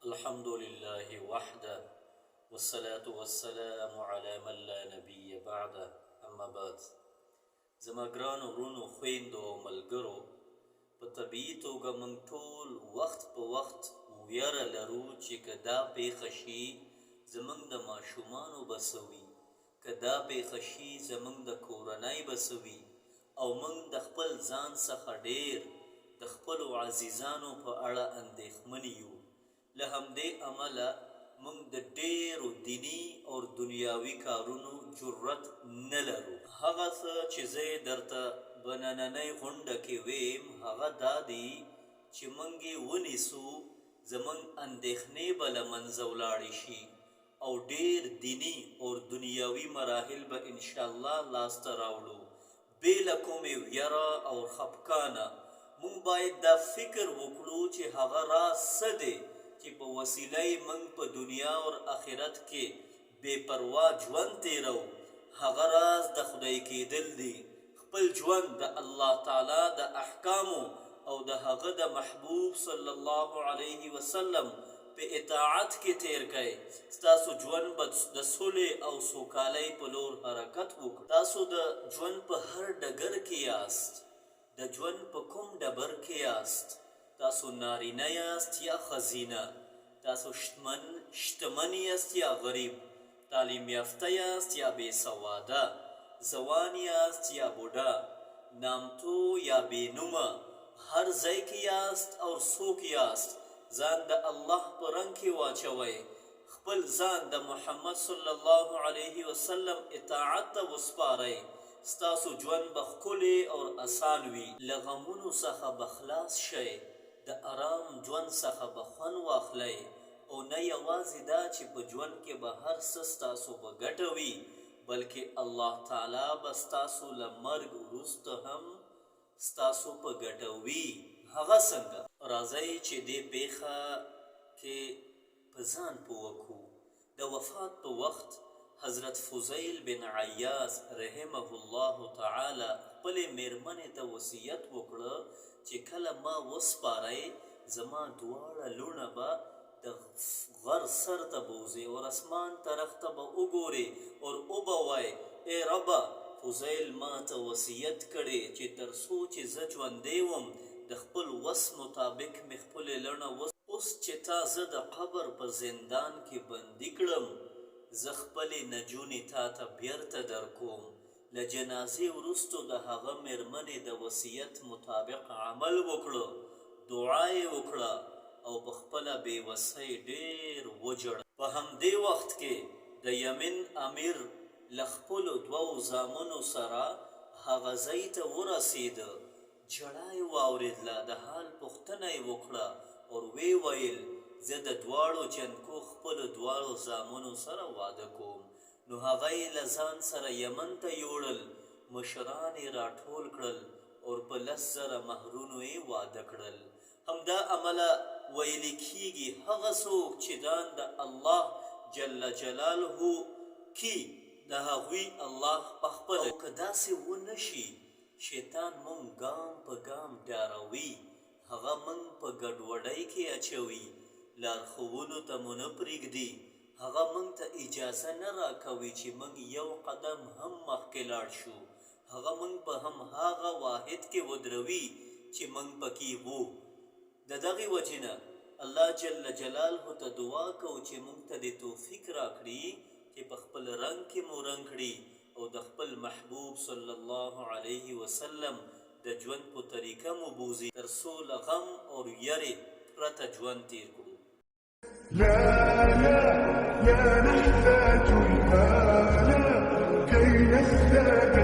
الحمد لله وحده والصلاة والسلام على من لا نبي بعده اما بعد. زما ګرانو ورونو خویندو او ملګرو، په طبیعي توګه موږ ټول وخت په وخت ویره لرو چې که دا پیښه شي زموږ د ماشومانو به څه وي، که دا پیښه شي زموږ د کورنۍ به څه وي، او موږ د خپل ځان څخه ډیر د خپلو عزیزانو په اړه اندېښمن یو. له همدې امله موږ د ډیرو دینی او دنیاوي کارونو جرأت نه لرو. هغه څه چې زه درته په نننۍ غونډه کې ویم هغه دا دی چې موږ یې ونیسو، زموږ اندېښنې به له منځه ولاړې شي او ډیر دینی او دنیاوي مراحل به انشاءالله لاسته راوړو بې له کومې ویره او خفګانه. موږ باید دا فکر وکړو چې هغه راز څه دی چې په وسیله یې موږ په دنیا او آخرت کې بې پروا ژوند تیرو. هغه راز د خدای کېدل دی. خپل ژوند د الله تعالی د احکامو او د هغه د محبوب صلی الله علیه وسلم په اطاعت کې تیر کړئ. ستاسو ژوند به د صلح او سوکالۍ په لور حرکت وکړي. تاسو د ژوند په هر ډګر کې یاست، د ژوند په کوم ډبر کې یاست، تاسو نارینه یاست یا ښځینه، تاسو شتمن یاست یا غریب، تعلیم یافته یاست یا بې سواده، ځوان یاست یا بوډا، نامتو یا بې نومه، هر ځای کې یاست او څوک یاست، ځان د الله په رنګ کې واچوئ. خپل ځان د محمد صلی الله علیه وسلم اطاعت ته وسپارئ. ستاسو ژوند به ښکلی او اسان وي. له غمونو څخه به خلاص شئ، د آرام ژوند څخه به خوند واخلئ، او نه یوازې دا چې په ژوند کې به هر څه ستاسو به ګټه وي، بلکې الله تعالی به ستاسو له مرګ وروسته هم ستاسو په ګټه وي. هغه څنګه؟ راځئ چې دې پیښه کې په ځان پوه کړو. د وفات په وخت حضرت فضیل بن عیاض رحمه الله تعالی خپلې میرمنې ته وصیت وکړه چې کله ما وسپارئ زما دواړه لوڼه به د غر سر ته بوځي او اسمان طرف ته به وګوري او وبه وایي ای ربه فضیل ما ته وصیت کړی چې تر څو چې زه ژوندی وم د خپل وس مطابق مې خپلې لوڼه اوس چې تا زه د قبر په زندان کې بندي کړم زه خپلې نجونې تا ته بیرته درکوم. له جنازې وروستو د هغه میرمنې د وصیت مطابق عمل وکړه، دعا یې وکړه او په خپله بېوسۍ ډېر وژړل. په همدې وخت کې د یمن امیر له خپلو دوو زامنو سره هغه ځای ته ورسېده. ژړا یې واورېدله، د حال پوښتنه یې وکړه او ویې ویل زه د دواړو جنکو خپلو دواړو زامنو سره واده کوم. نو هغه یې له ځان سره یمن ته یوړل، مشران یې راټول کړل او په 10,000 مهرونو یې واده کړل. همدا عمله ویل کېږي هغه څوک چې ځان د الله جل جلاله کې د هغوی الله پخپله. او که داسې ونه شي شیطان مونږ ګام په ګام ډاروي، هغه مونږ په ګډوډۍ کې اچوي، لارښوونو ته مو نه پرېږدي، هغه مونږ ته اجازه نه راکوي چې مونږ یو قدم هم مخکې لاړ شو. هغه مونږ په هماغه واحد کې ودروي چې مونږ پکې وو. د دغې وجې نه الله جل جلاله ته دعا کوو چې مونږ ته د توفیق راکړي چې په خپل رنګ کې مو رنګ کړي او د خپل محبوب صلی الله علیه وسلم د ژوند په طریقه مو بوزي تر څو له غم او یرې پرته ژوند تیر کړو. لا لا لا نحتاج المال كي نزداد